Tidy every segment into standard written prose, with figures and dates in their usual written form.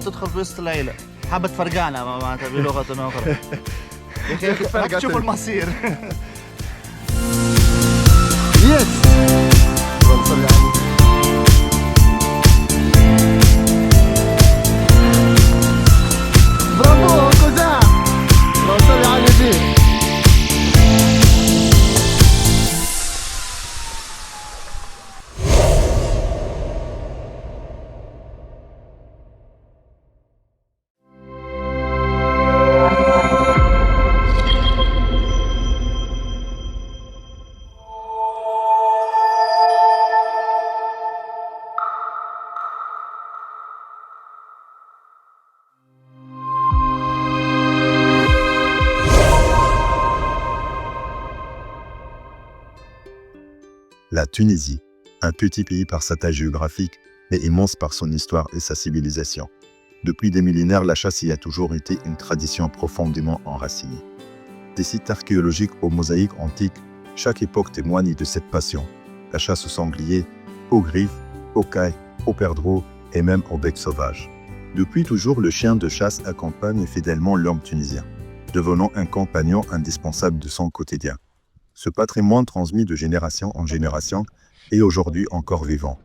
تدخل في وسط العيلة حابة تفرقعنا معناتها بلغة أخرى. يا أخي شوف المصير. يس برافو كوزا صلي على النبي. La Tunisie, un petit pays par sa taille géographique, mais immense par son histoire et sa civilisation. Depuis des millénaires, la chasse y a toujours été une tradition profondément enracinée. Des sites archéologiques aux mosaïques antiques, chaque époque témoigne de cette passion. La chasse au sanglier, aux griffes, aux cailles, aux perdreaux et même aux becs sauvages. Depuis toujours, le chien de chasse accompagne fidèlement l'homme tunisien, devenant un compagnon indispensable de son quotidien. Ce patrimoine transmis de génération en génération est aujourd'hui encore vivant.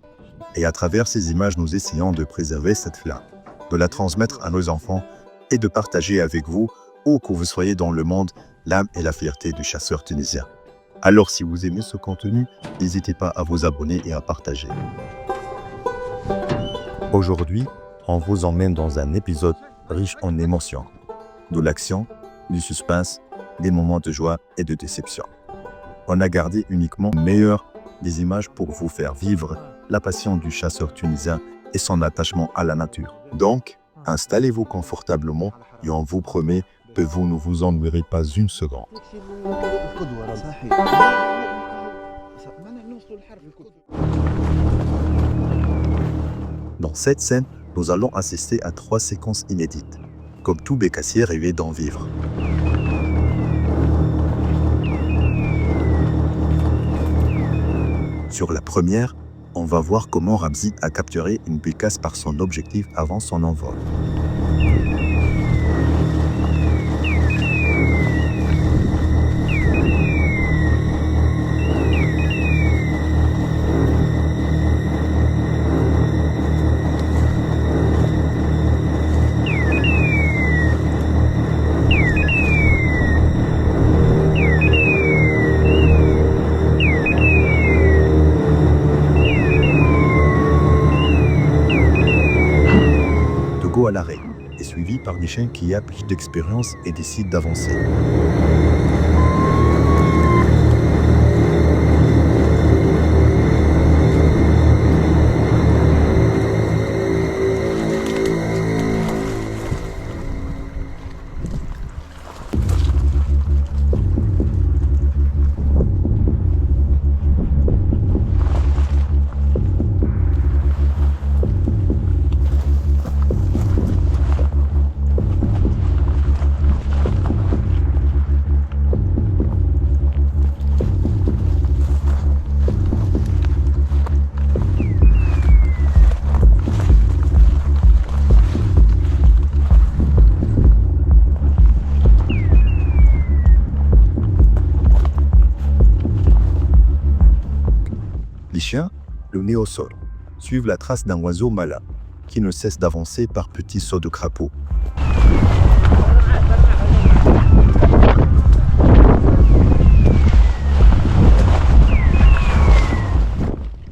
Et à travers ces images, nous essayons de préserver cette flamme, de la transmettre à nos enfants et de partager avec vous, où que vous soyez dans le monde, l'âme et la fierté du chasseur tunisien. Alors si vous aimez ce contenu, n'hésitez pas à vous abonner et à partager. Aujourd'hui, on vous emmène dans un épisode riche en émotions, de l'action, du suspense, des moments de joie et de déception. On a gardé uniquement le meilleur des images pour vous faire vivre la passion du chasseur tunisien et son attachement à la nature. Donc, installez-vous confortablement et on vous promet que vous ne vous ennuierez pas une seconde. Dans cette scène, nous allons assister à 3 séquences inédites, comme tout bécassier rêvait d'en vivre. Sur la première, on va voir comment Ramzi a capturé une bécasse par son objectif avant son envol. À l'arrêt est suivi par des chiens qui appliquent plus d'expérience et décident d'avancer. Les chiens, le nez au sol, suivent la trace d'un oiseau malin qui ne cesse d'avancer par petits sauts de crapaud.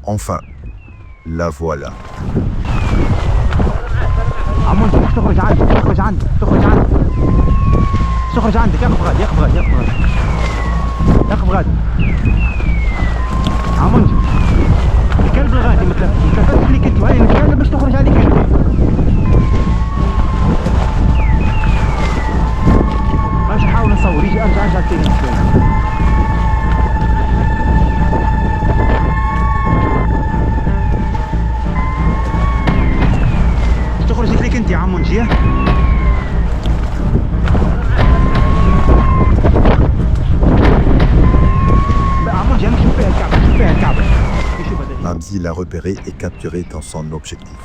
Enfin, la voilà. عندك تخرج عندك تخرج عندك يقف غادي يقف غادي يقف غادي يقف غادي عمونجي الكلب الغادي ما تلفتش ليك انت وهي نتكلم باش تخرج عليك انت باش نحاول نصور يجي ارجع تاني شويه تخرج ليك انت يا عمونجي Mamzi l'a repéré et capturé dans son objectif.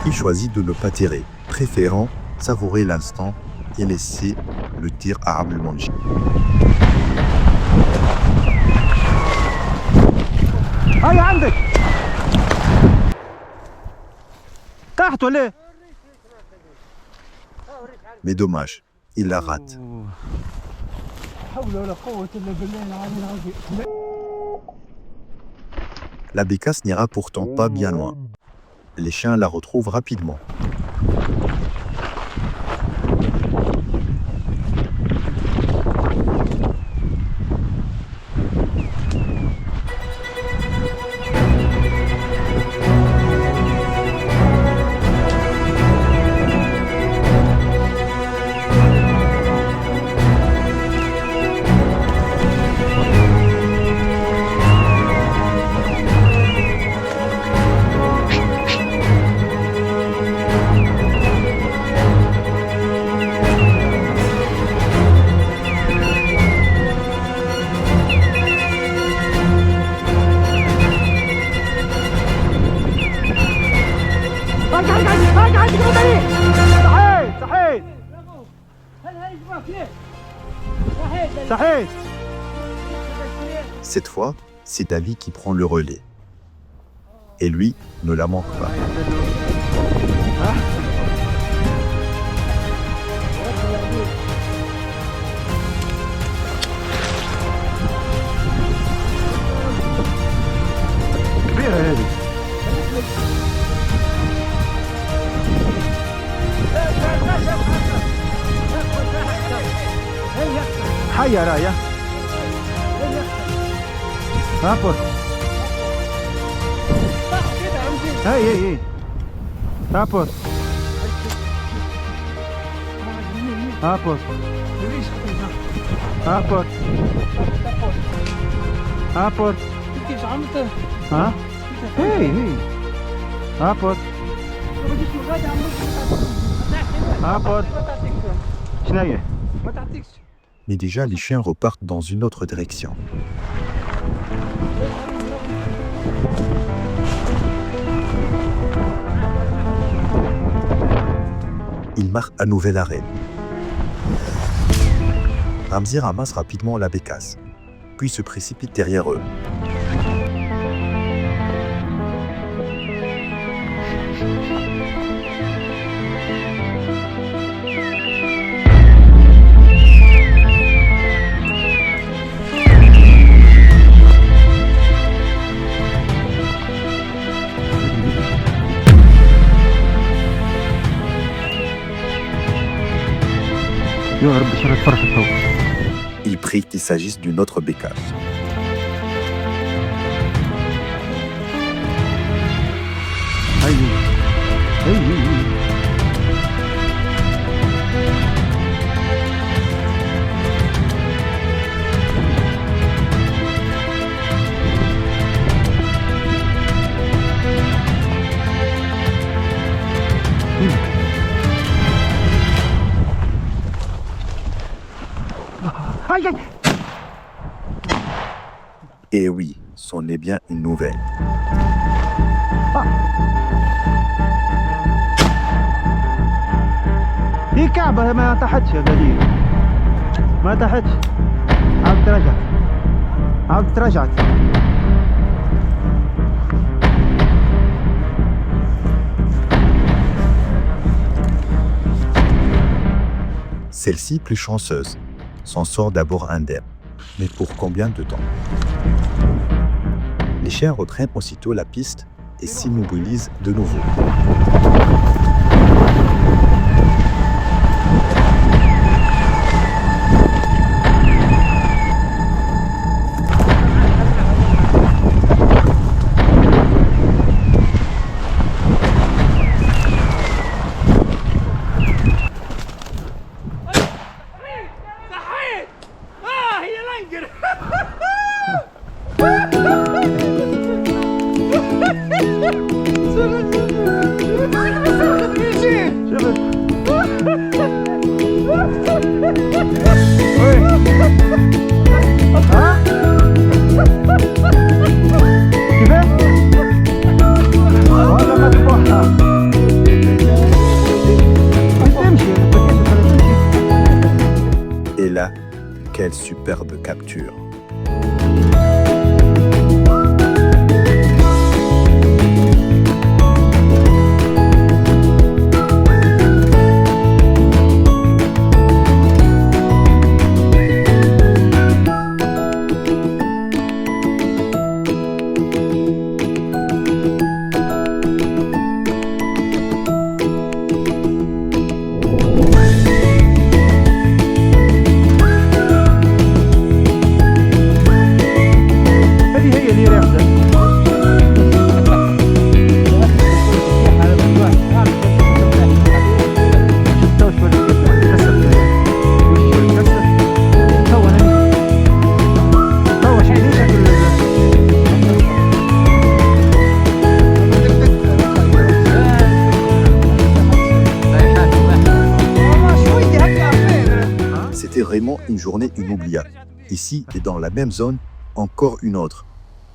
Il choisit de ne pas tirer, préférant savourer l'instant et laisser le tir à Abdelmanji. هاي عندك طاحت ولا ايه؟ Mais dommage, il la rate. La bécasse n'ira pourtant pas bien loin. Les chiens la retrouvent rapidement. Cette fois, c'est David qui prend le relais. Et lui ne la manque pas. حيا رايا هابط هي هابط هابط هابط هابط ها هي هابط هابط شنو Mais déjà, les chiens repartent dans une autre direction. Ils marquent un nouvel arrêt. Ramzi ramasse rapidement la bécasse, puis se précipite derrière eux. Il prie qu'il s'agisse d'une autre bécasse. Et oui, c'en est bien une nouvelle. هي كعبة ما طاحتش يا دليل ما طاحتش عاودت رجعت عاودت رجعت Celle-ci, plus chanceuse, s'en sort d'abord indemne. Mais pour combien de temps? Les chiens reprennent aussitôt la piste et s'immobilisent de nouveau. Et là, quelle superbe capture! C'était vraiment une journée inoubliable. Ici et dans la même zone, encore une autre.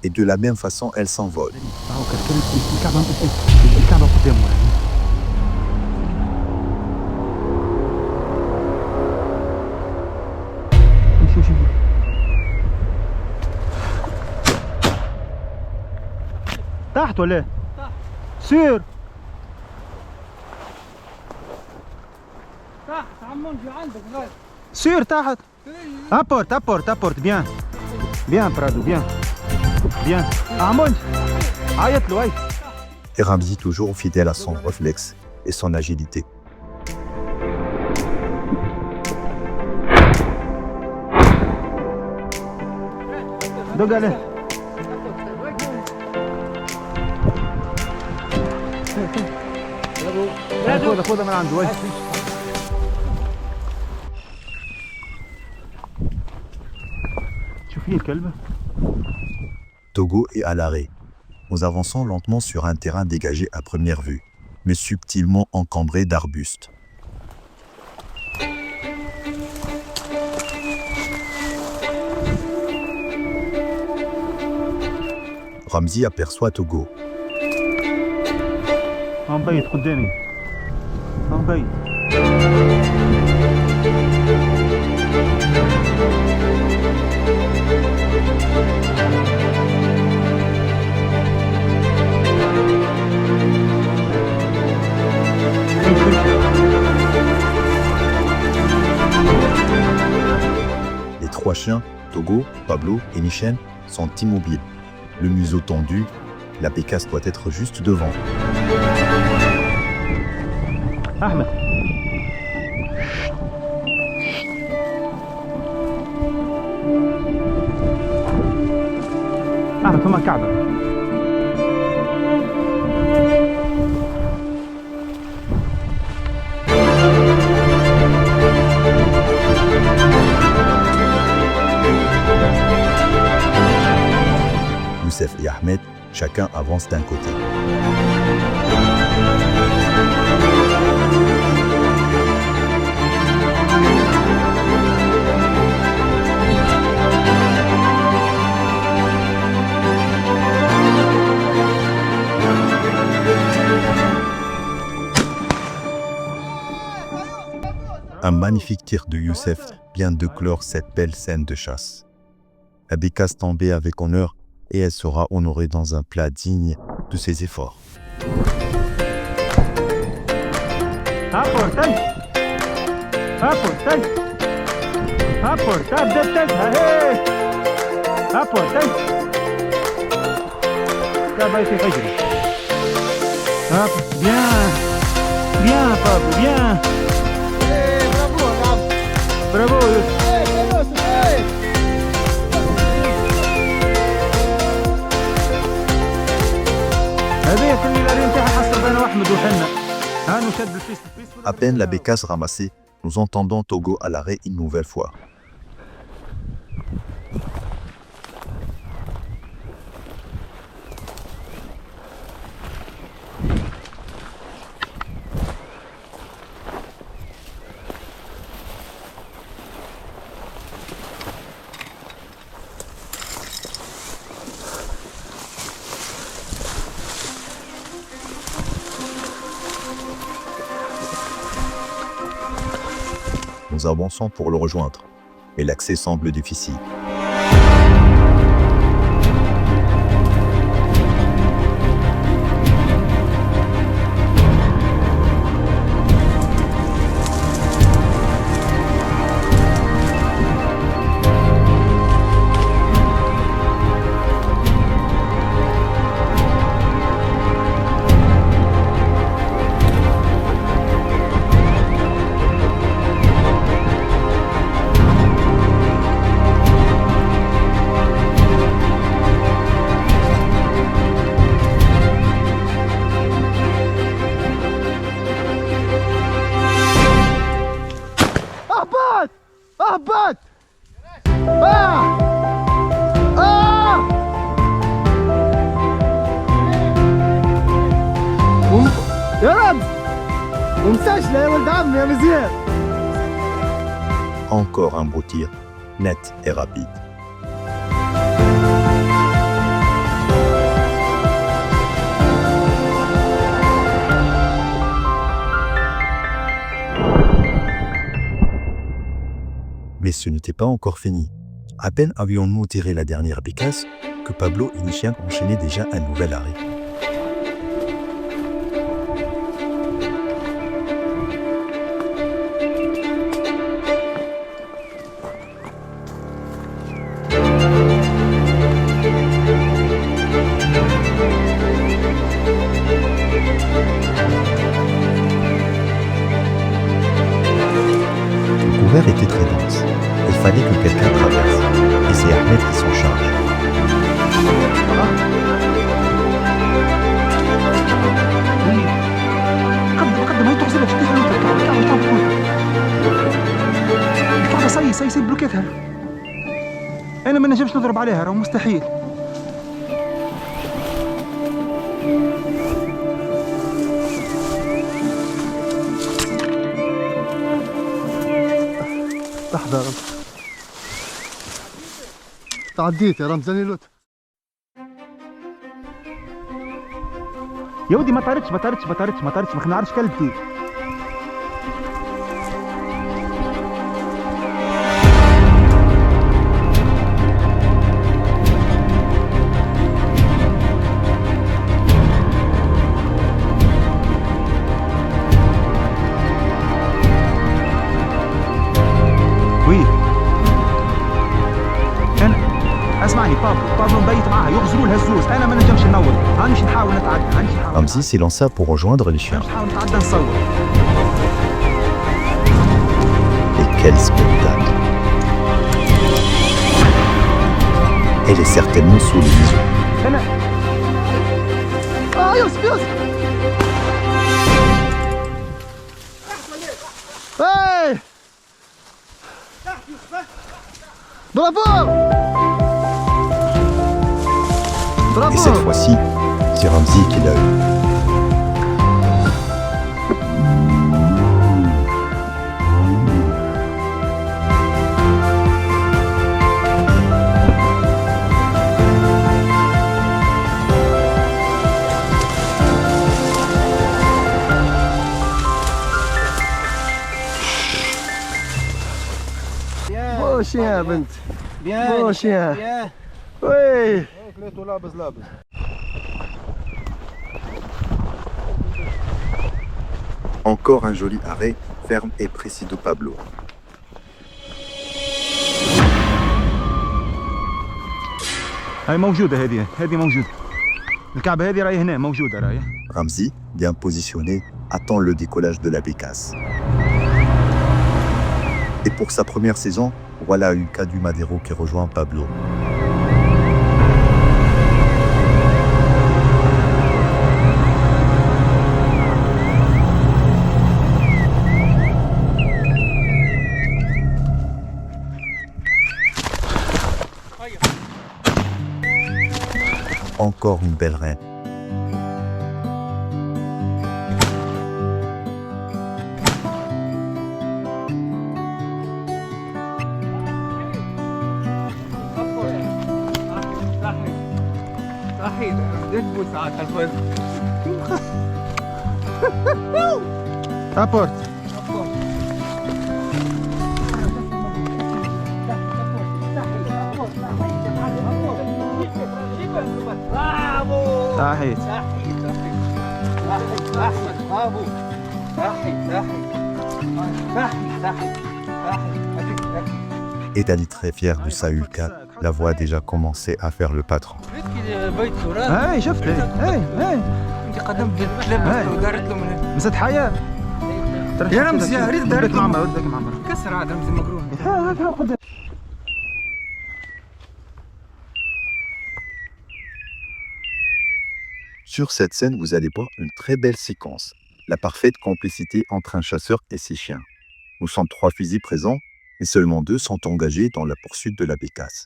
Et de la même façon, elle s'envole. تحت ولا ايه؟ سير تحت عمون شو عندك غير سير تحت. ابورت bien. Bien Prado, bien. Bien. عمون عيط له. Et Ramzi toujours fidèle à son réflexe et son agilité. دق عليه. خذها من عنده وين. شوفي الكلب. Togo est à l'arrêt. Nous avançons lentement sur un terrain dégagé à première vue, mais subtilement encombré d'arbustes. Ramzi aperçoit Togo. مبيت قدامي. مبيت. Les trois chiens, Togo, Pablo et Nichen, sont immobiles. Le museau tendu, la bécasse doit être juste devant. أحمد. أحمد ثم كعبة. Youssef et Ahmed, chacun avance d'un côté. Un magnifique tir de Youssef vient de clore cette belle scène de chasse. La bécasse tombée avec honneur et elle sera honorée dans un plat digne de ses efforts. هابور تاي هابور تا بدات تزهى هي هابور تاي تا باي في فجري هاب بيان بيان بابلو بيان برافو يوسف هذه كل اللي نتاعها حصل بين احمد وحنا ها نشد الفيس À peine la bécasse ramassée, nous entendons Togo à l'arrêt une nouvelle fois. Nous avançons pour le rejoindre, mais l'accès semble difficile. اهبط يا رب ومسجلة يا ولد عمي يا مزيان. Encore un beau tir, net et rapide. Mais ce n'était pas encore fini. À peine avions-nous tiré la dernière bécasse que Pablo et Nishian enchaînaient déjà un nouvel arrêt. Le couvert était très dense. Il fallait que quelqu'un traverse. Et c'est Ahmed qui s'en charge. قدم هي تغسلها تفتحها الكعبة صي بلوكيتها. انا ما نجمش نضرب عليها راه مستحيل. لحظة تعديت يا رمزاني لوت. يا ودي ما طارتش ما نعرفش كلبتي. اسمعني بابلو مبيت معاها يغزروا لها الزوز. انا ما نجمش ننور هانيش نحاول نتعدى Ramzi s'élança pour rejoindre les chiens. نحاول نتعدى نصور. Et quel spectacle! Elle est certainement sous les biseaux. انا يوسف هاي برافو Et cette fois-ci, c'est Ramzi qui l'a eu. بو شيان يا بنت بيان بو شيان بيان وي كليتو لابس Encore un joli arrêt, ferme et précis de Pablo. هاي موجودة هذه موجودة. الكعبة هذه راهي هنا موجودة راهي. Ramzi, bien positionné, attend le décollage de la bécasse. Et pour sa première saison, voilà Lucas du Madero qui rejoint Pablo. Encore une belle reine. صحيح بدك تبوس على الفوز. رابورت. برافو صحيت. صحيت برافو صحيت Et Dali très fier de sa Hulka, la voix a déjà commencé à faire le patron. هاي شفت هاي انت قدمت الكلاب ودارت له من مسد حياة. يا رمزي يا ريت دارت ودك له معمر ودك معمر. كسر عاد رمزي مقرون. Sur cette scène, vous allez voir une très belle séquence. La parfaite complicité entre un chasseur et ses chiens. Nous sommes 3 fusils présents, mais seulement 2 sont engagés dans la poursuite de la bécasse.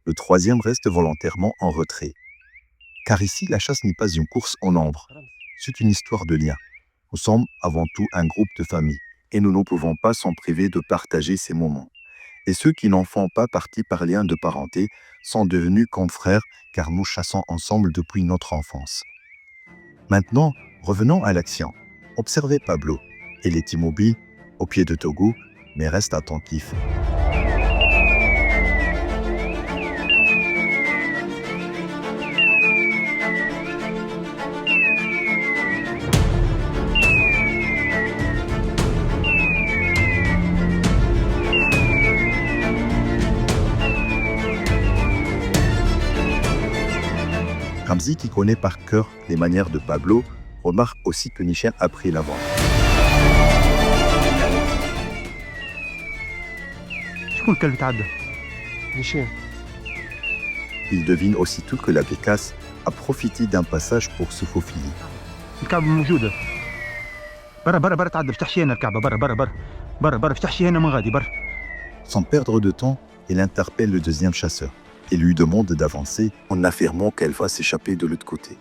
Le 3e reste volontairement en retrait. Car ici, la chasse n'est pas une course en nombre. C'est une histoire de lien. Nous sommes avant tout un groupe de famille, et nous ne pouvons pas s'en priver de partager ces moments. Et ceux qui n'en font pas partie par lien de parenté sont devenus confrères, car nous chassons ensemble depuis notre enfance. Maintenant, revenons à l'action. Observez Pablo. Il est immobile, au pied de Togo, mais reste attentif. Ramzi, qui connaît par cœur les manières de Pablo, remarque aussi que Nishan a pris l'avant. شكون الكلب تعدى؟ نيشان. Il devine aussitôt que la bécasse a profité d'un passage pour se faufiler. الكعبة موجودة. برا تعدى فتح شي هنا الكعبة برا فتح شي هنا من غادي برا. Sans perdre de temps, il interpelle le 2e chasseur et lui demande d'avancer en affirmant qu'elle va s'échapper de l'autre côté.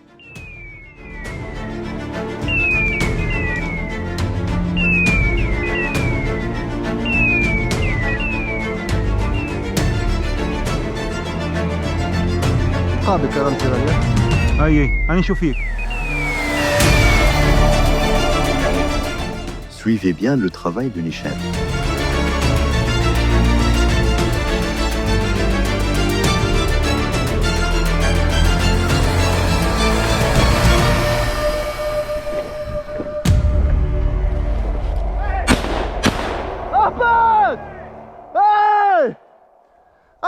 قابل يا رمزي راني. هاي أنا نشوف فيك. Suivez bien le travail de Nishan.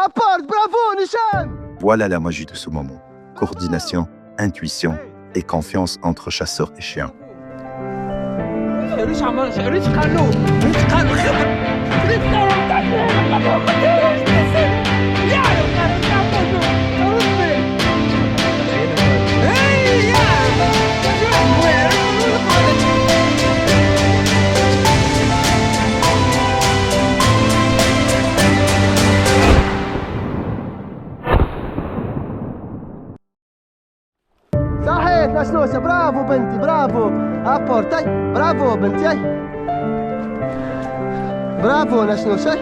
Apporte, bravo, Nishan! Voilà la magie de ce moment. Coordination, intuition et confiance entre chasseurs et chiens. ريش عمال ريش قالو ريش قالو خبر ريش قالو صحيت نشنوشة، برافو بنتي برافو. ابورت اي برافو بنتي اي برافو نشنوشة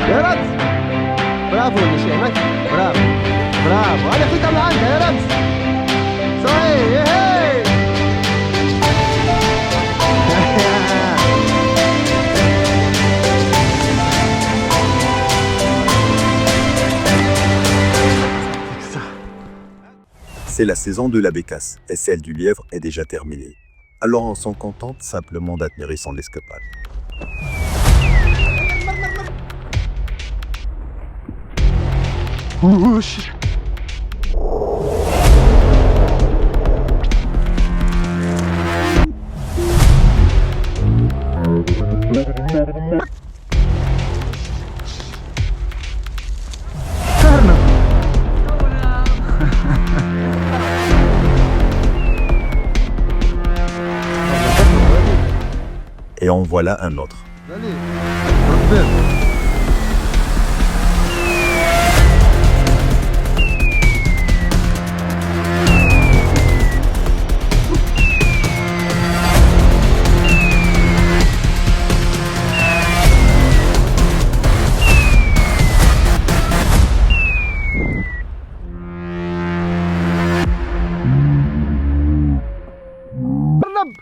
يا رمز. برافو نشان اي برافو انا فيتها من عندها يا رمز. صحيح هي C'est la saison de la bécasse et celle du lièvre est déjà terminée. Alors on s'en contente simplement d'admirer son escapade. وش سهرنا. Et en voilà un autre. دليل ربنا قرب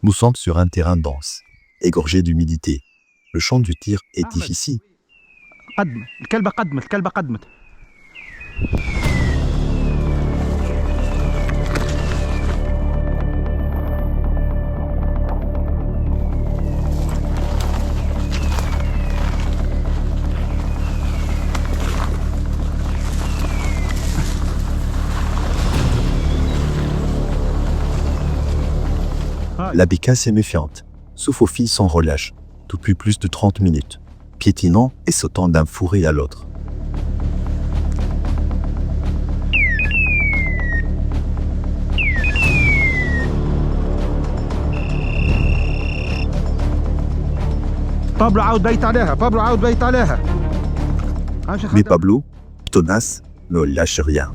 Nous sommes sur un terrain dense, égorgé d'humidité. Le champ du tir est Ahmed. difficile. قدم الكلبة قدمت الكلبة قدمت. La bécasse est méfiante, se faufile sans relâche, depuis plus de 30 minutes, piétinant et sautant d'un fourré à l'autre. بابلو عاود بيت عليها، بابلو عاود بيت عليها. Mais Pablo, tenace, ne lâche rien.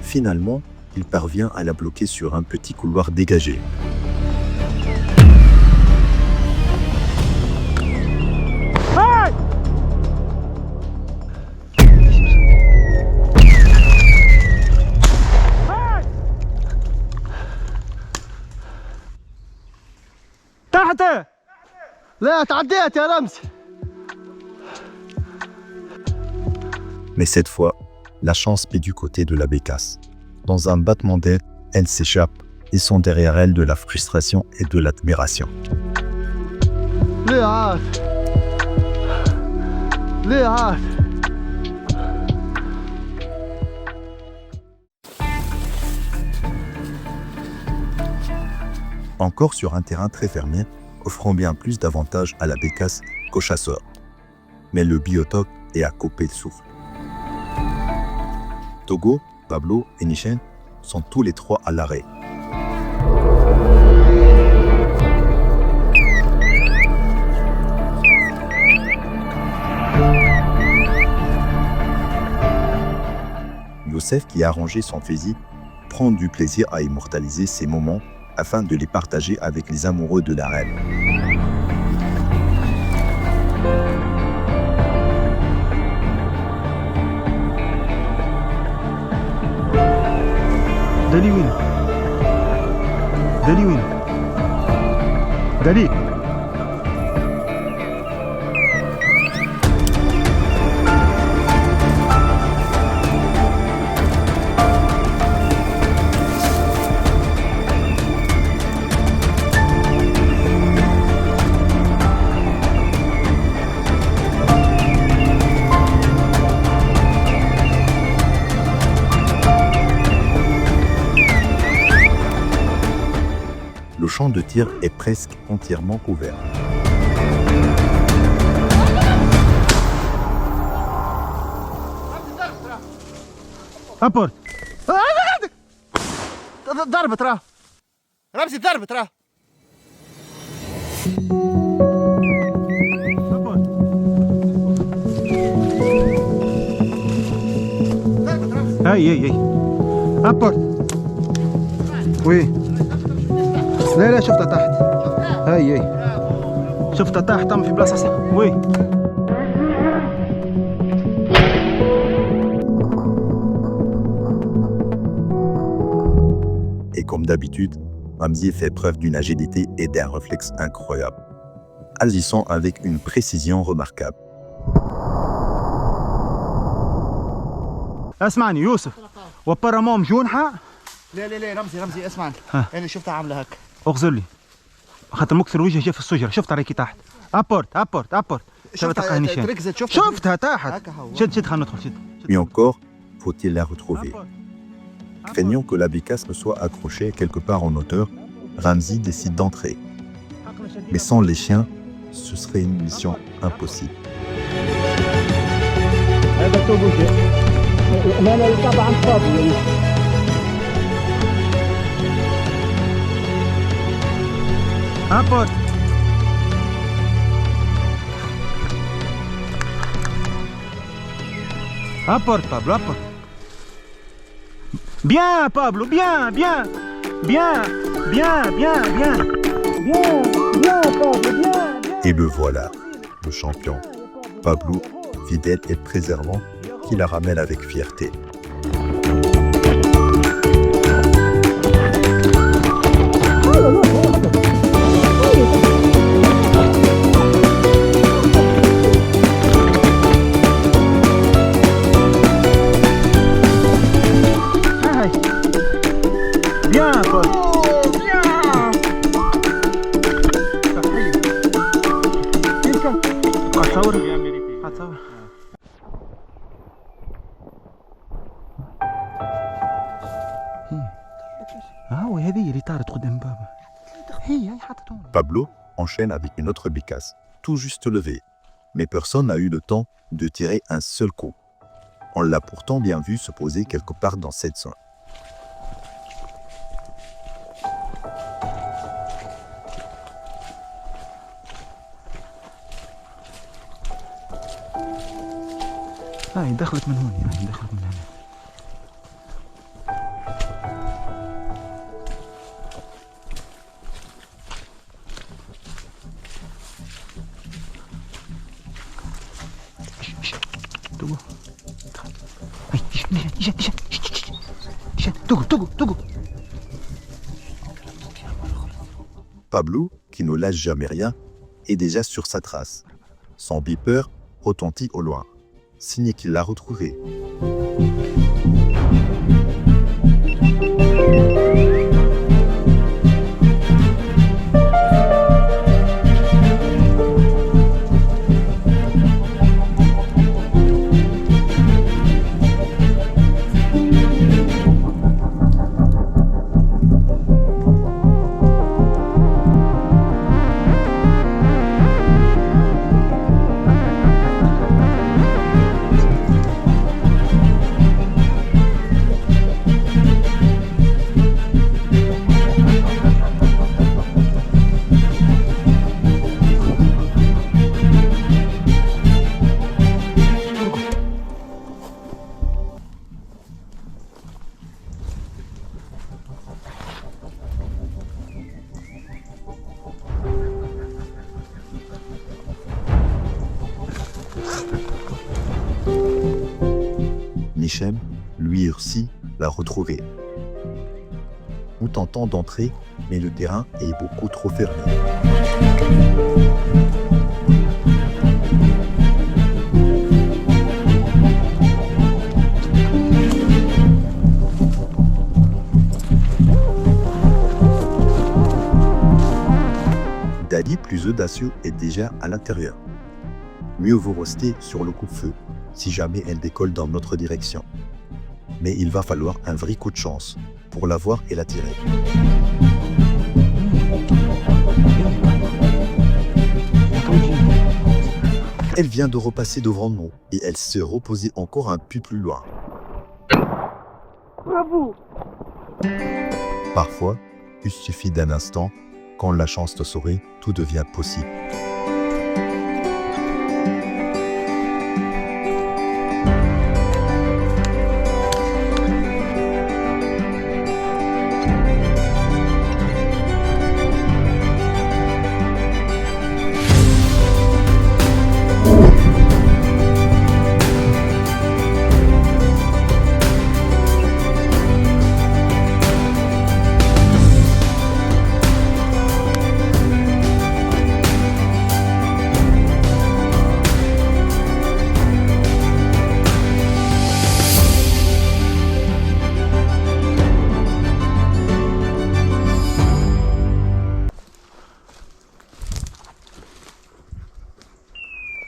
Finalement, il parvient à la bloquer sur un petit couloir dégagé. تحت. لا تعديت يا رمز Mais cette fois, la chance est du côté de la bécasse. Dans un battement d'aile, elle s'échappe et sont derrière elle de la frustration et de l'admiration. ليه عاد ليه عاد Encore sur un terrain très fermé, offrant bien plus d'avantages à la bécasse qu'aux chasseurs. Mais le biotope est à couper le souffle. Togo, Pablo et Nishen sont tous les trois à l'arrêt. Youssef, qui a rangé son fusil, prend du plaisir à immortaliser ces moments afin de les partager avec les amoureux de la reine. دلي وين؟ دلي وين؟ دلي. champ de tir est presque entièrement couvert. ابورت ضرب ترى رمزي ضرب ترى ابورت هاي ابورت وي لا شفتها تحت هاي شفتها تحت في بلاصه وي Et comme d'habitude, Ramzi fait preuve d'une agilité et d'un réflexe incroyable, agissant avec une précision remarquable. اسمعني يوسف وبراموم جونحه لا رمزي اسمعني انا شفتها عامله هكا اغزر لي خاطر مكسر وجهه جا في السجره شفتها راكي تحت ابورت شفتها تحت شد خلينا ندخل شد Puis encore, faut-il la retrouver. Craignant que la bécasse ne soit accrochée quelque part en hauteur, Ramzi décide d'entrer. Mais sans les chiens, ce serait une mission impossible. ابورت ابورت بابلو ابورت bien Pablo bien Pablo bien. Et le voilà, le champion. Pablo, fidèle et préservant, qui la ramène avec fierté. Bien Paul. هتصور هو هذه اللي طارت قدام بابا هي حطتهم. Pablo enchaîne avec une autre bécasse, tout juste levée. Mais personne n'a eu le temps de tirer un seul coup. On l'a pourtant bien vu se poser quelque part dans cette zone. هاي دخلت من هون يعني دخلت من هنا. توقو هاي نشان توقو Pablo, qui ne lâche jamais rien, est déjà sur sa trace. Son beeper retentit au loin, signe qu'il l'a retrouvé. Nichem, lui aussi, l'a retrouvé. Nous tentons d'entrer, mais le terrain est beaucoup trop fermé. Dali, plus audacieux, est déjà à l'intérieur. Mieux vaut rester sur le coupe-feu si jamais elle décolle dans notre direction. Mais il va falloir un vrai coup de chance pour la voir et la tirer. Elle vient de repasser devant nous et elle se reposait encore un peu plus loin. Bravo. Parfois, il suffit d'un instant, quand la chance te sourit, tout devient possible.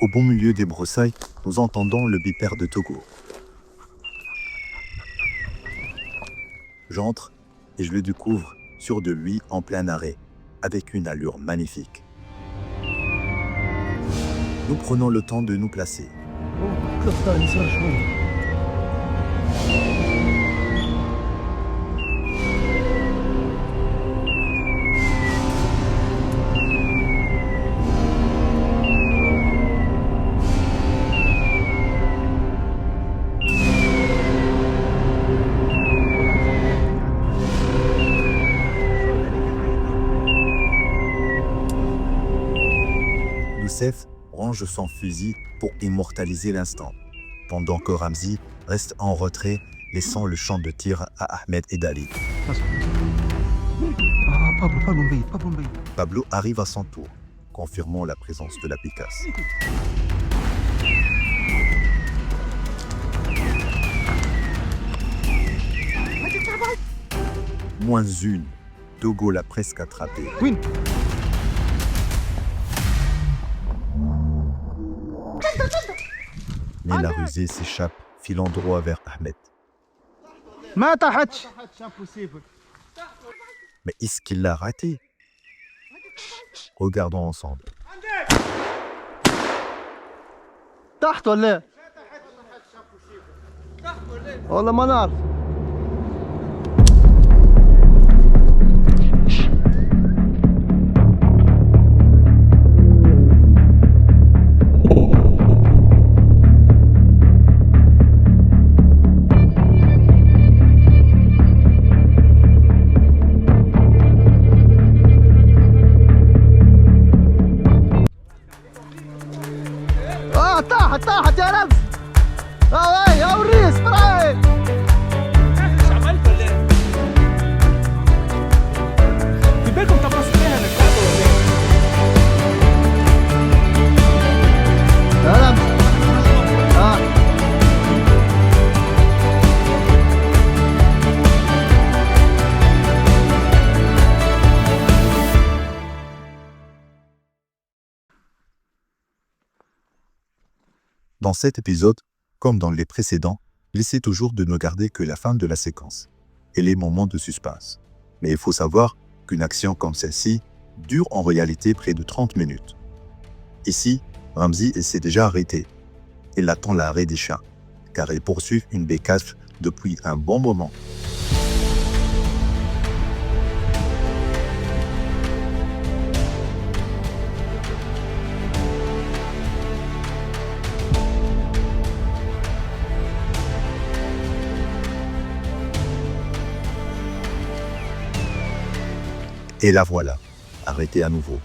Au beau milieu des broussailles, nous entendons le bipère de Togo. J'entre et je le découvre sûr de lui en plein arrêt, avec une allure magnifique. Nous prenons le temps de nous placer. Youssef range son fusil pour immortaliser l'instant, pendant que Ramzi reste en retrait, laissant le champ de tir à Ahmed et Dali. Pablo arrive à son tour, confirmant la présence de la Picasse. Moins une, Togo l'a presque attrapé. Oui. Mais la rusée s'échappe, filant droit vers Ahmed. ما طاحتش. Mais est-ce qu'il l'a raté? Regardons ensemble. تحت ولا إيه؟ والله ما نعرف. طاحت يا رمز. هاي يا وريس براي. ايش عملت ولا ايه؟ في بالكم تبص فيها انك تعبوا ولا ايه؟ يا رمز. Dans cet épisode, comme dans les précédents, l'essai toujours de ne garder que la fin de la séquence et les moments de suspense. Mais il faut savoir qu'une action comme celle-ci dure en réalité près de 30 minutes. Ici, Ramzi s'est déjà arrêté. Il attend l'arrêt des chiens, car ils poursuivent une bécasse depuis un bon moment. Et la voilà, arrêtée à nouveau.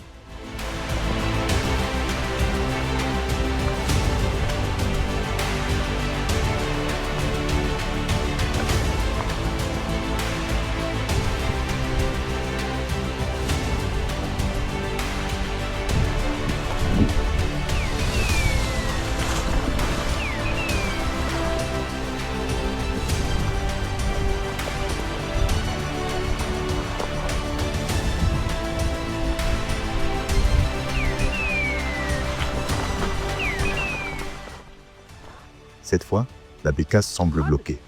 Cette fois, la bécasse semble bloquée.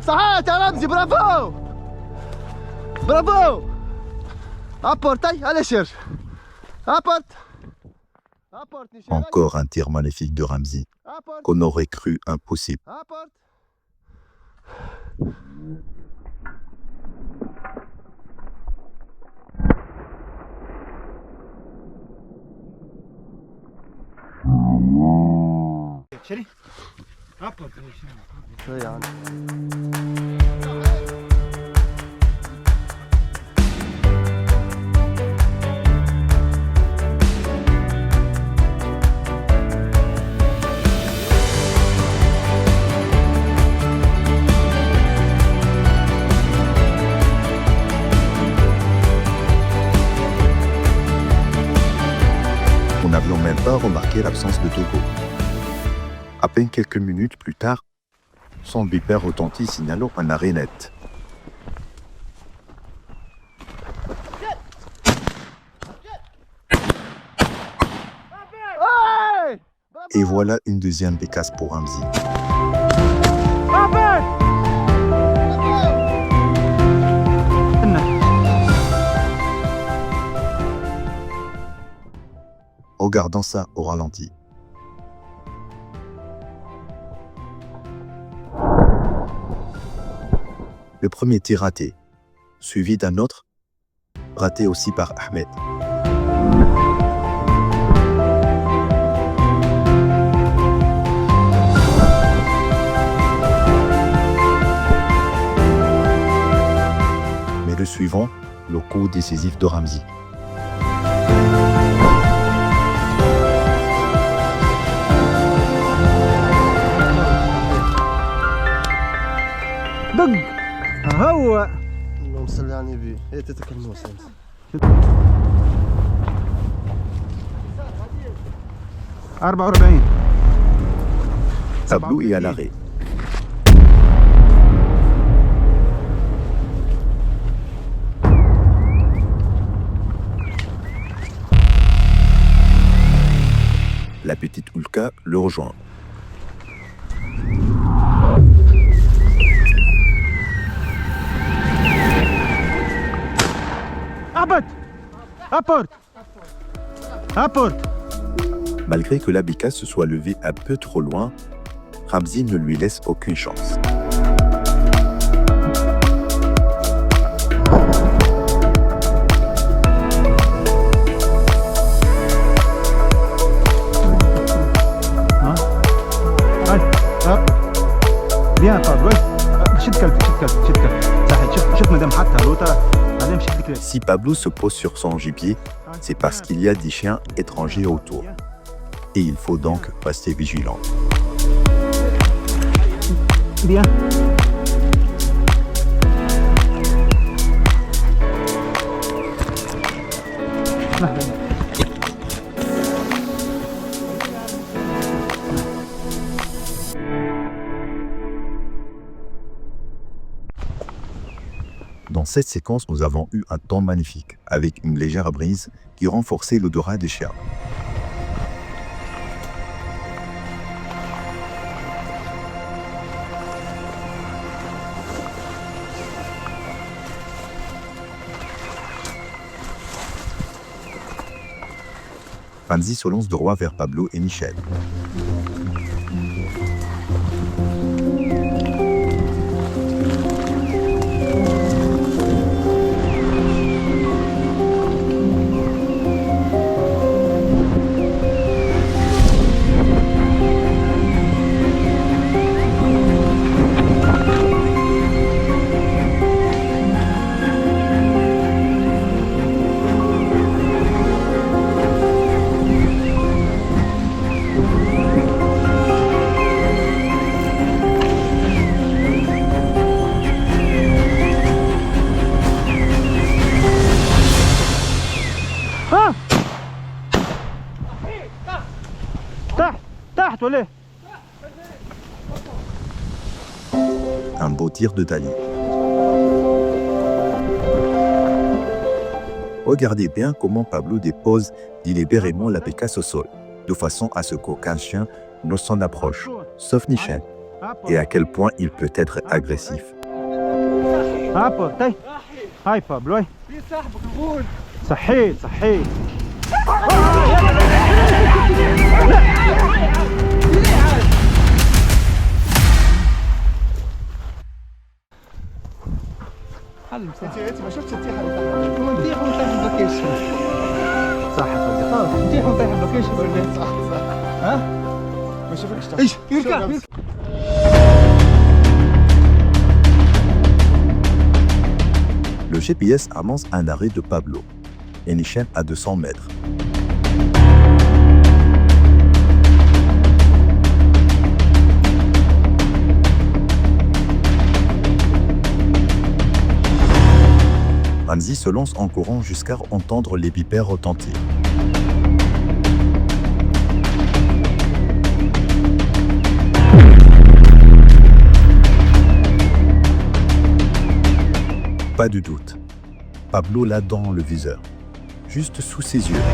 صحيت يا رمزي برافو. برافو ابورت allez cherche apporte apporte نشيل Encore un tir magnifique de Ramzi, apporte qu'on aurait cru impossible. apporte شري شوي يعني Nous n'avions même pas remarqué l'absence de Togo. À peine quelques minutes plus tard, son bipère retentit signalant un arrêt net. Hey! Et voilà une deuxième bécasse pour Ramzi. Regardant ça au ralenti. Le premier tir raté, suivi d'un autre, raté aussi par Ahmed. Mais le suivant, le coup décisif de Ramzi. دق هو اللهم صل على النبي هي تتكلموا سمس أربعة وأربعين Pablo est à l'arrêt. La petite Ulka le rejoint. أحبط أبورت أبورت. Malgré que la bécasse se soit levée un peu trop loin, Ramzi ne lui laisse aucune chance. Bien Pablo, شد كلب شد كلب شد كلب صحيح. شوف مدام حطها لوطة بعدين شد الكلب. Si Pablo se pose sur son gibier, c'est parce qu'il y a des chiens étrangers autour. Et il faut donc rester vigilant. Bien. Dans cette séquence, nous avons eu un temps magnifique, avec une légère brise qui renforçait l'odorat des chiens. Ramzi se lance droit vers Pablo et Michel. تحت ولا Un beau tir de Dali. Regardez bien comment Pablo dépose délibérément la bécasse au sol, de façon à ce qu'aucun chien ne s'en approche, sauf Michel, et à quel point il peut être agressif. هاي بابلو هاي في صاحبك يقول صحيت صحيت. انت ما شفتش التيحه اللي نطيح ونطيح الباكيش. صح صديق. نطيح ونطيح الباكيش صح صح. ها؟ ما شفتكش. ايش يركع. Le GPS annonce un arrêt de Pablo. Enichen à 200 mètres. Ramzi se lance en courant jusqu'à entendre les bipères retentir. Pas de doute. Pablo l'a dans le viseur, juste sous ses yeux.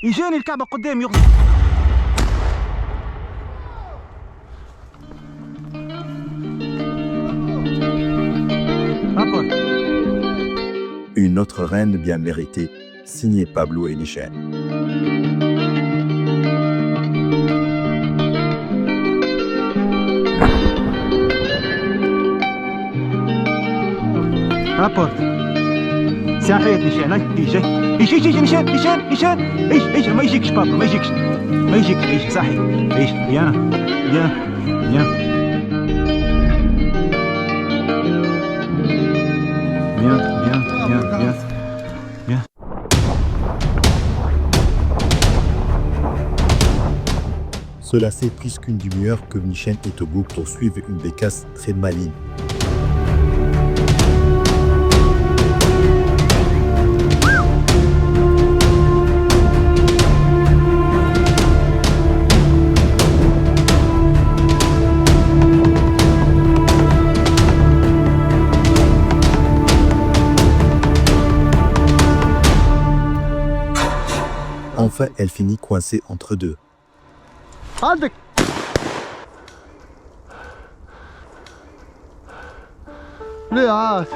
يجاني الكعبة قدام يغزو. Une autre reine bien méritée, signée Pablo Enichen. رابورت ساحيت نيشان. ايش ايش نيشان نيشان نيشان. ايش ما يجيكش بابلو ما يجيكش ما يجيكش. ايش صحيح ايش بيان بيان بيان بيان بيان بيان بيان بيان. Cela fait plus qu'une demi-heure que Nichen et Togo poursuivent une bécasse très maligne. Enfin, elle finit coincée entre deux. عندك. ليه عاد؟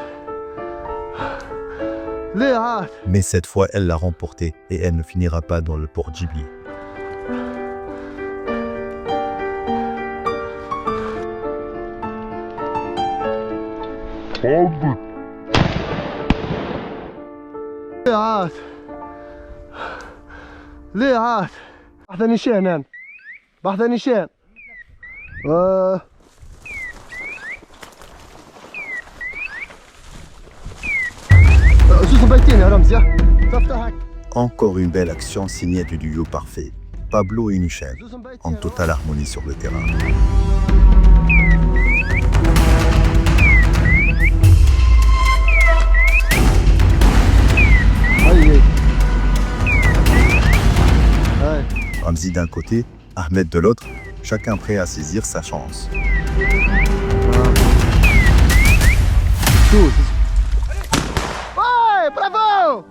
ليه عاد؟ Mais cette fois, elle l'a remportée et elle ne finira pas dans le port Djibli. ليه عاد؟ ليه عاد؟ بحث نيشان أنا. بحث نيشان. زوز بيتين يا رمزي. تفتحك. Encore une belle action signée du duo parfait, Pablo et Nichen, en totale harmonie sur le terrain. Ramzi d'un côté, Ahmed de l'autre, chacun prêt à saisir sa chance. Ouais, bravo!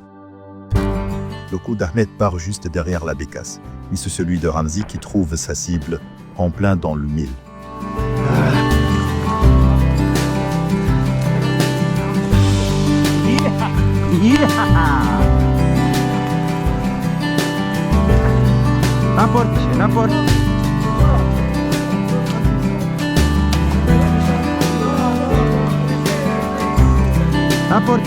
Le coup d'Ahmed part juste derrière la bécasse, mais c'est celui de Ramzi qui trouve sa cible en plein dans le mille. N'importe, n'importe. N'importe,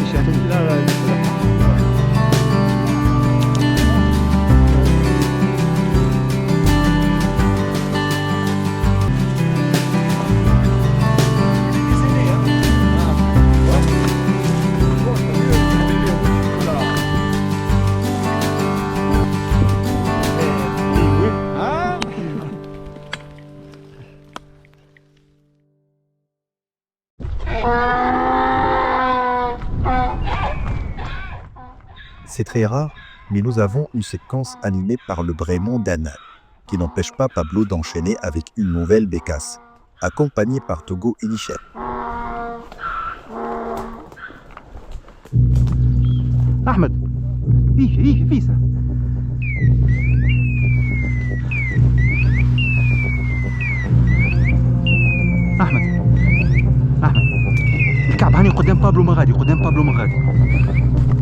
C'est très rare, mais nous avons une séquence animée par le braiement d'Anna, qui n'empêche pas Pablo d'enchaîner avec une nouvelle bécasse, accompagné par Togo et Michel. Ahmed, يجي فيسا. أحمد الكعب هاني قدام بابلو مغادي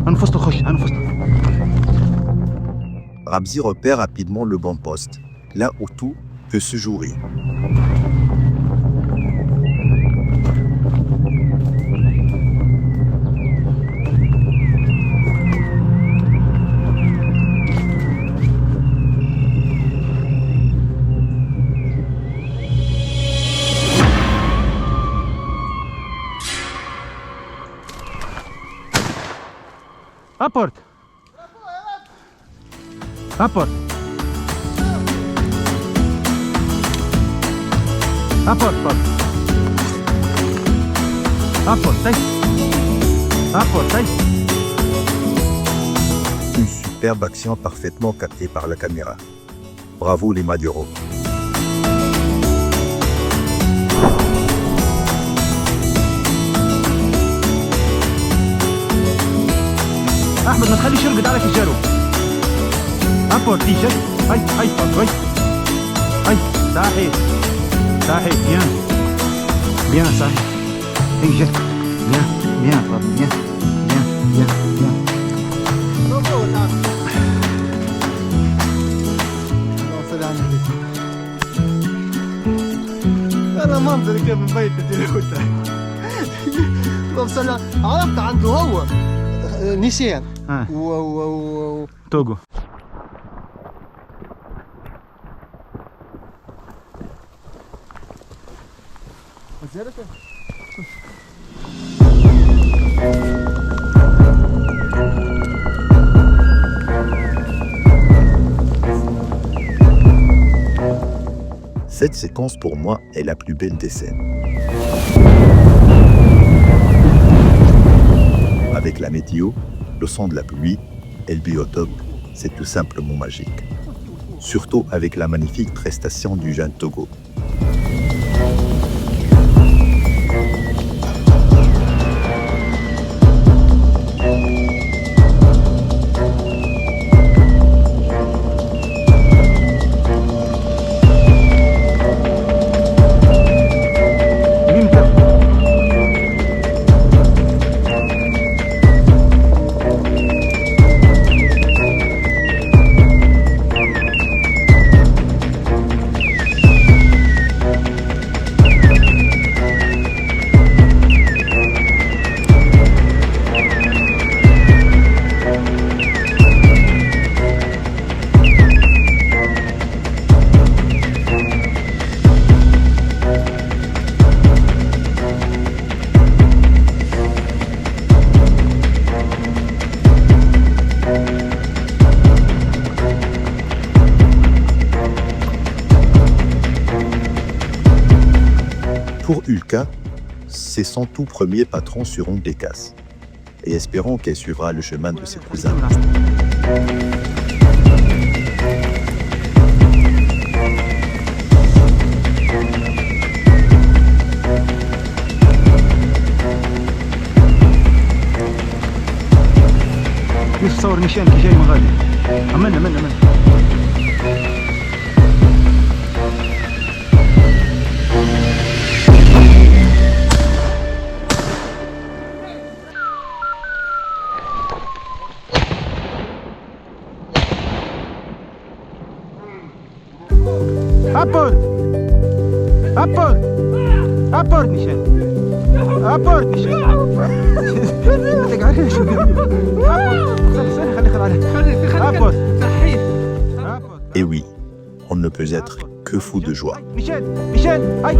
أنفسته خش Ramzi repère rapidement le bon poste, là où tout peut se jouer. Apporte. Apporte. Apporte, Paul. Apporte, Une superbe action parfaitement captée par la caméra. Bravo les Maduros. أحمد ما تخليش يرقد عليك الجارو. أبورت دي جاي. هاي باول هاي صحيح بيان صحيح. هي جاي بيان باول بيان. برافو نعم. اللهم صل على النبي. أنا منظري كيف مبيت التليفون. اللهم صل عرفت عنده هو نيسان توغو. Cette séquence pour moi est la plus belle des scènes. Avec la météo, le son de la pluie et le biotope, c'est tout simplement magique. Surtout avec la magnifique prestation du jeune Togo. Pour Ulka, c'est son tout premier patron sur Onde des Casses. Et espérons qu'elle suivra le chemin de ses cousins. كيف تصور نيشان كي جاي من غادي. أمنا أبورت نيشان. Et oui, on ne peut être que fou de joie. Michel, aïe.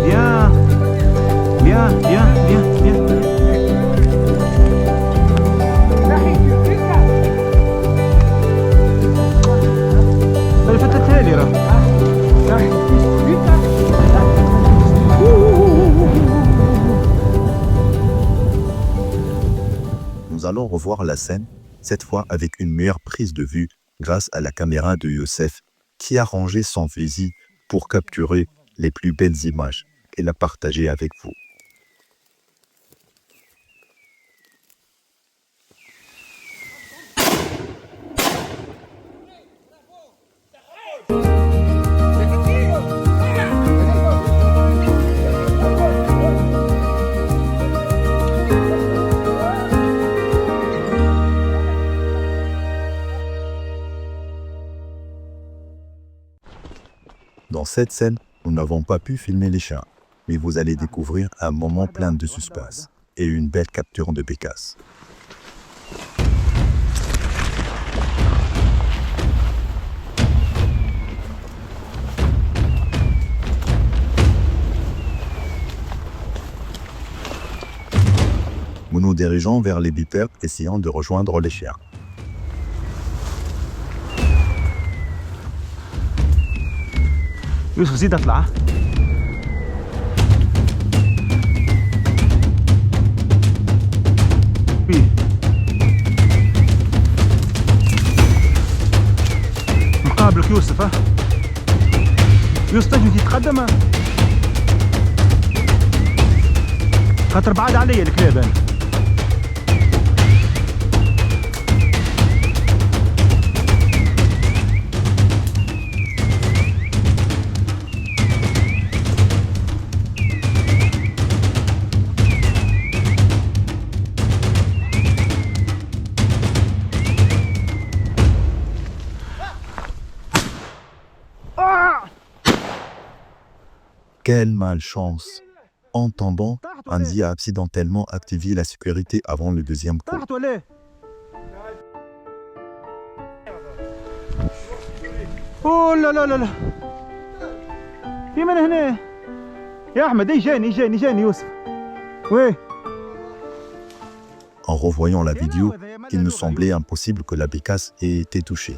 Bien. الفتاة هذه راه. revoir la scène, cette fois avec une meilleure prise de vue grâce à la caméra de Youssef qui a rangé son fusil pour capturer les plus belles images et la partager avec vous. Dans cette scène, nous n'avons pas pu filmer les chiens, mais vous allez découvrir un moment plein de suspense et une belle capture de bécasse. Nous nous dirigeons vers les beepers, essayant de rejoindre les chiens. يوسف زيد اطلع. مقابلك يوسف ها. يوسف تجي تتقدم خاطر بعاد عليا الكلاب انا. Quelle malchance! En tombant, Andy a accidentellement activé la sécurité avant le deuxième coup. طاحت ولا ايه؟ اوه لا لا لا لا في من هنا يا احمد جاني يوسف وي. En revoyant la vidéo, il nous semblait impossible que la bécasse ait été touchée.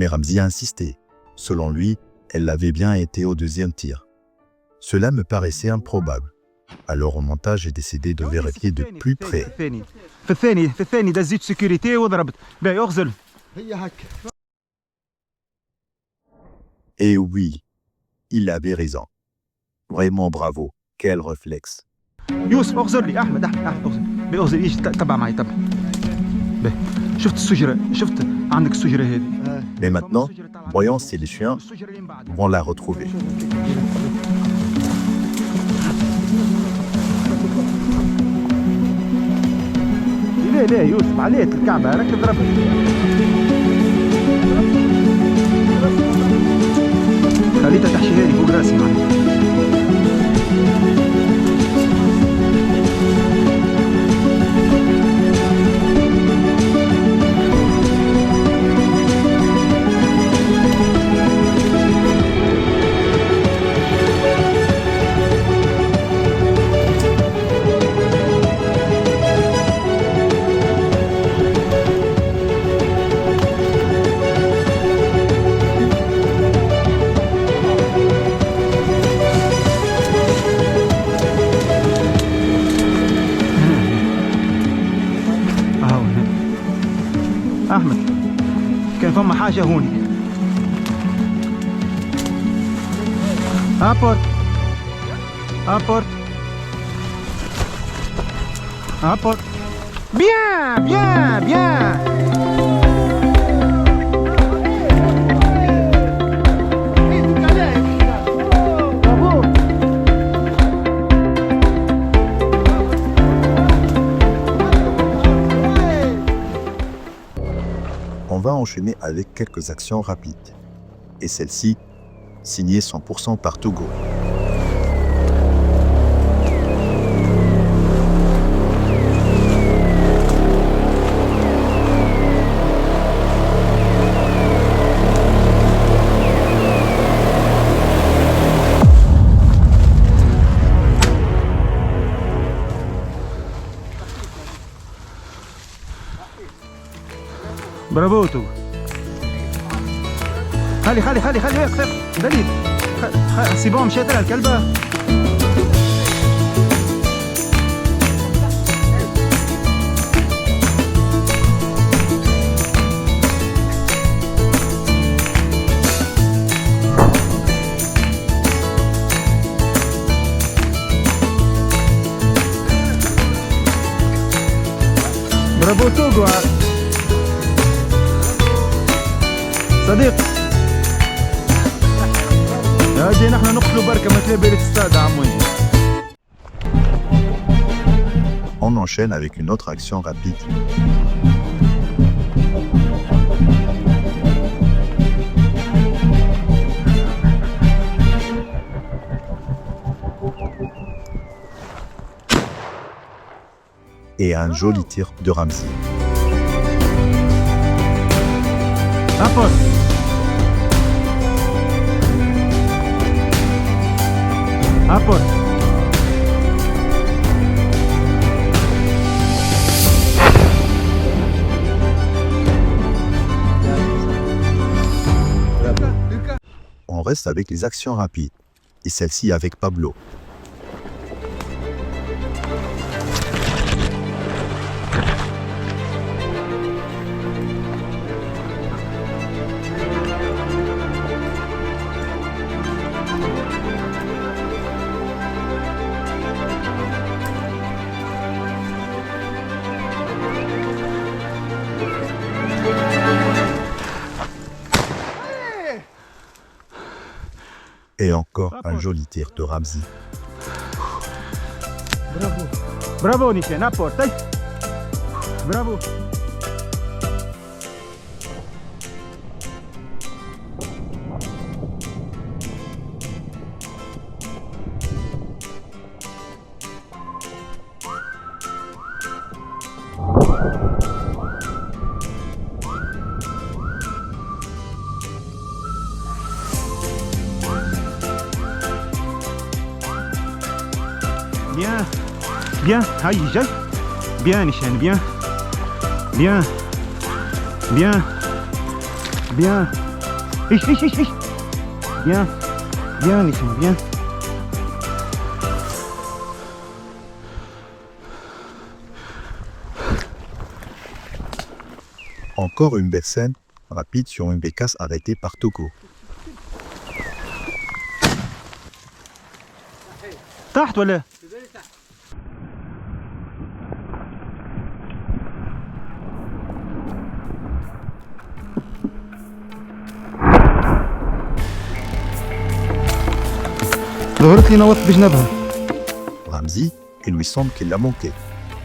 Mais Ramzi a insisté. Selon lui, elle avait bien été au deuxième tir. Cela me paraissait improbable. Alors au montage, j'ai décidé de vérifier de plus près. في الثاني دزيت سيكوريتي وضربت باهي اغزل. Et oui, il avait raison. Vraiment bravo. Quel réflexe. يوسف اغزر لي احمد اغزر اغزر يجي تبع معي تبع. باهي شفت السجره شفت عندك السجره هذه. Mais maintenant, voyons si les chiens vont la retrouver. لا يوسف عليك الكعبة راك تضربني. خليتها تحشيها لي فوق راسي معناها. احمد كان فما حاجه هوني. ابورت bien. On va enchaîner avec quelques actions rapides. Et celle-ci, signée 100% par Togo. برافو توغو. خلي وقف دليل سي بون مشات لها الكلبة. برافو توغو صديق. هادي نحن نقتلوا بركة ما تلاقي بالك تستاد عمو. On enchaîne avec une autre action rapide. Et un joli tir de Ramzi. Un poste. Un poste. On reste avec les actions rapides. Et celle-ci avec Pablo. Et encore un joli tir de Ramzi. Bravo. Bravo Nishan, apporte. Bravo. Bien, bien, aïe, j'aille. Bien, Nishan, bien. Bien, bien, bien. Bien, bien, Nishan, bien. Encore une belle scène rapide sur une bécasse arrêtée par Togo. تحت ولا؟ ظهرت لي نوط بجنبها. Ramzi, il lui semble qu'il l'a manqué,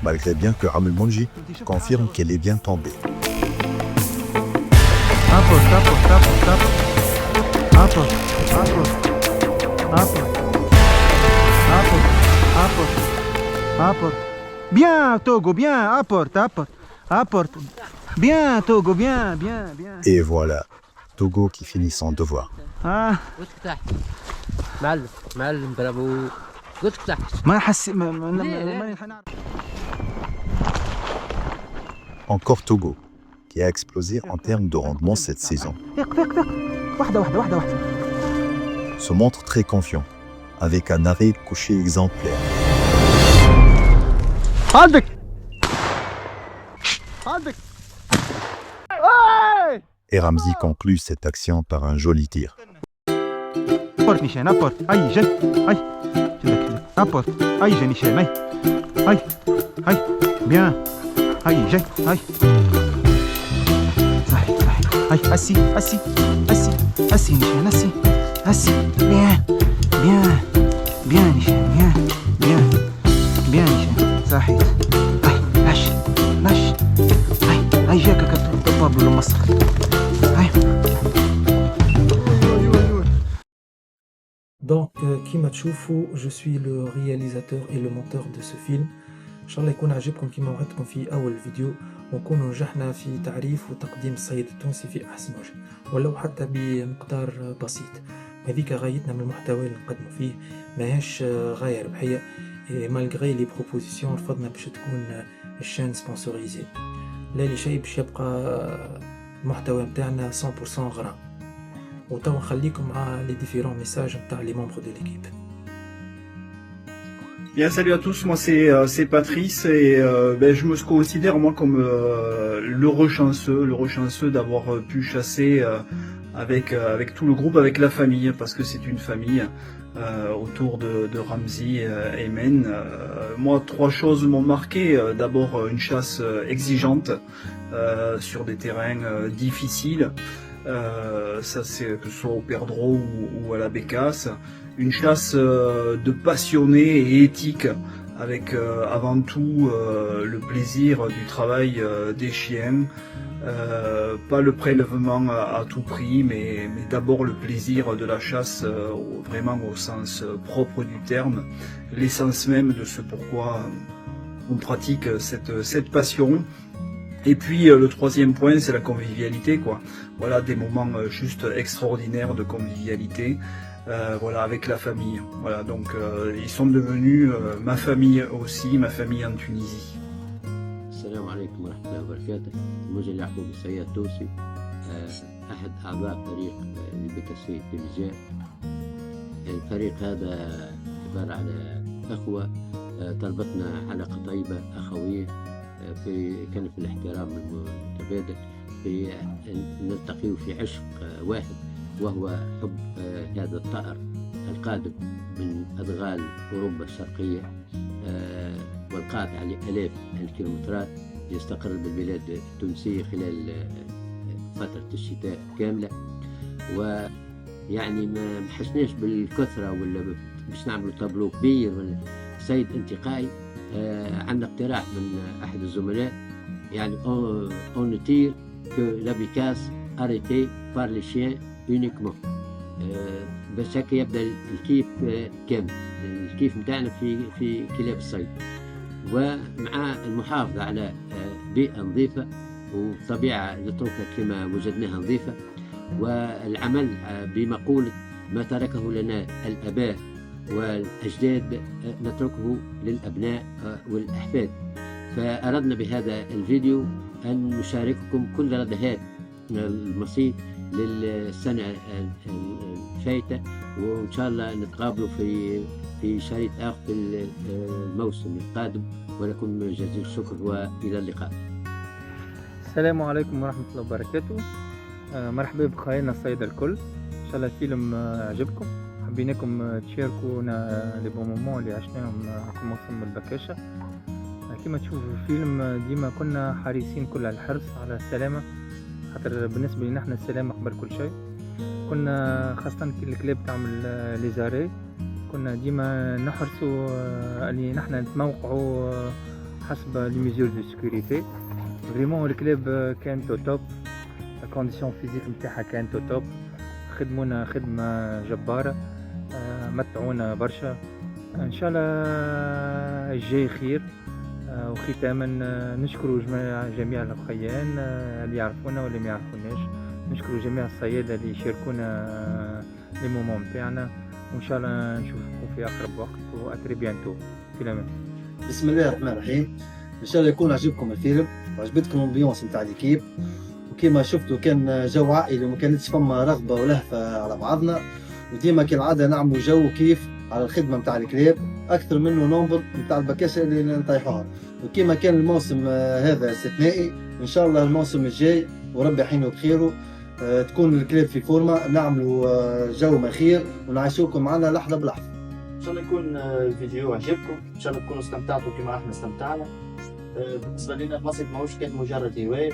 malgré bien que Ramel Monji confirme qu'elle est bien tombée. Bien Togo, bien, apporte. Bien Togo, bien. Et voilà, Togo qui finit son devoir. Ah. معلم برافو. قلت لك تحت. ما حس Encore Togo, qui a explosé en termes de rendement cette saison. واحدة. Se montre très confiant, avec un arrêt de coucher exemplaire. عندك. Et Ramzi conclut cette action par un joli tir. apporte Nishan, apporte. Aïe, j'ai. Aïe. Apporte. Aïe, j'ai Nishan. Aïe. Bien. Aïe, j'ai. Aïe. Aïe, assis, Nishan, assis. Bien, Nishan, bien, Nishan. صحيح. Aïe, lâche. Aïe, جاك كتطبب له مسخ. Aïe. Donc, كيما تشوفوا je suis le réalisateur et le monteur de ce film. ان شاء الله يكون عجبكم كيما وعدتكم في اول فيديو، ونكونوا نجحنا في تعريف وتقديم الصيد التونسي في احسن وجه ولو حتى بمقدار بسيط. هذيك غايتنا من المحتوى اللي نقدمه فيه، ماهيش غاية ربحية. مالغري لي بروبوزيسيون رفضنا باش تكون الشان سبونسوريزي. لا لشيء باش يبقى المحتوى متاعنا 100% غرام. وتوا نخليكم مع لي ديفيرون ميساج نتاع لي ممبر دو ليكيب. Bien, salut à tous, moi c'est Patrice et je me considère moi comme l'heureux chanceux d'avoir pu chasser avec tout le groupe, avec la famille, parce que c'est une famille autour de Ramzi et Men. Moi, 3 choses m'ont marqué. D'abord, une chasse exigeante sur des terrains difficiles. Ça c'est que ce soit au perdreau ou à la bécasse. Une chasse de passionnés et éthique avec avant tout le plaisir du travail des chiens, pas le prélèvement à tout prix, mais d'abord le plaisir de la chasse vraiment au sens propre du terme, l'essence même de ce pourquoi on pratique cette passion. Et puis le 3e point, c'est la convivialité, quoi. Voilà, des moments juste extraordinaires de convivialité. Voilà, avec la famille. Voilà, donc ils sont devenus ma famille aussi, ma famille en Tunisie. السلام عليكم ورحمة الله وبركاته. المجري يعقوب السيد التونسي، أحد أعضاء فريق البيكاسي تونسيا. الفريق هذا عبارة على أخوة، تربطنا علاقة طيبة أخوية، كان في الاحترام المتبادل، في نلتقي في عشق واحد، وهو حب هذا الطائر القادم من أدغال أوروبا الشرقية والقاطع لآلاف الكيلومترات، يستقر بالبلاد التونسية خلال فترة الشتاء كاملة. ويعني ما حسناش بالكثرة ولا باش نعملوا طابلو كبير ولا صيد انتقائي. عندنا اقتراح من أحد الزملاء، يعني on ne tire que la bécasse arrêtée par les chiens uniquement. بس هكا يبدا الكيف كامل، الكيف متاعنا في كلاب الصيد، ومع المحافظة على بيئة نظيفة وطبيعة نتركها كما وجدناها نظيفة، والعمل بمقولة ما تركه لنا الآباء والأجداد نتركه للأبناء والأحفاد. فأردنا بهذا الفيديو أن نشارككم كل ردهات المصيد للسنة الفايتة، وإن شاء الله نتقابلوا في شريط آخر في الموسم القادم، ولكم جزيل الشكر وإلى اللقاء. السلام عليكم ورحمة الله وبركاته. مرحبا بخواننا الصيادة الكل، إن شاء الله الفيلم عجبكم، حبيناكم تشاركونا لي بون مومون اللي عشناهم في موسم البكاشة. كما تشوفوا في الفيلم ديما كنا حريصين كل الحرص على السلامة، خاطر بالنسبة لنا احنا السلامة قبل كل شيء. كنا خاصة كي الكلاب تعمل ليزاري كنا ديما نحرصوا اللي نحنا نتموقعوا حسب لي ميزور دو سيكوريتي. فريمون الكلاب كانت توب، الكونديسيون فيزيك نتاعها كانت توب، خدمونا خدمة جبارة، متعونا برشا. ان شاء الله الجاي خير. وختاما نشكر جميع الاخوان اللي يعرفونا واللي ما يعرفوناش، نشكر جميع الصيادة اللي يشاركونا لي مومون نتاعنا، وان شاء الله نشوفكم في اقرب وقت واتري بيانتو. في الامان. بسم الله الرحمن الرحيم. ان شاء الله يكون عجبكم الفيلم وعجبتكم الامبيونس نتاع ليكيب، وكما شفتوا كان جو عائلي وما كانتش فما رغبه ولهفه على بعضنا، وديما كالعاده نعملوا جو كيف على الخدمه نتاع الكلاب اكثر منه نومبر نتاع البكاشة اللي نطيحوها. وكما كان الموسم هذا استثنائي، ان شاء الله الموسم الجاي وربي يحينه بخيره تكون الكلاب في فورمه، نعملوا جو مخير ونعيشوكم معنا لحظه بلحظه. ان شاء الله يكون الفيديو عجبكم، ان شاء الله تكونوا استمتعتوا كما احنا استمتعنا. بالنسبه لنا المصيد ماهوش كان مجرد هوايه،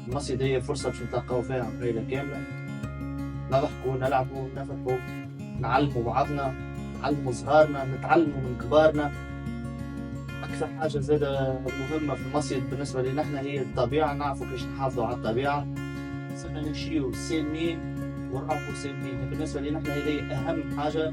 المصيد هي فرصه باش نتلاقاو فيها عائله كامله، نضحكوا نلعبوا نفرحوا، نعلموا بعضنا، نعلموا صغارنا، نتعلموا من كبارنا. اكثر حاجه زاده مهمه في المصيد بالنسبه لنا احنا هي الطبيعه، نعرفوا كيفاش نحافظوا على الطبيعه، صرنا نمشيو سالمين ونروحوا سالمين. بالنسبه لنا احنا هذه اهم حاجه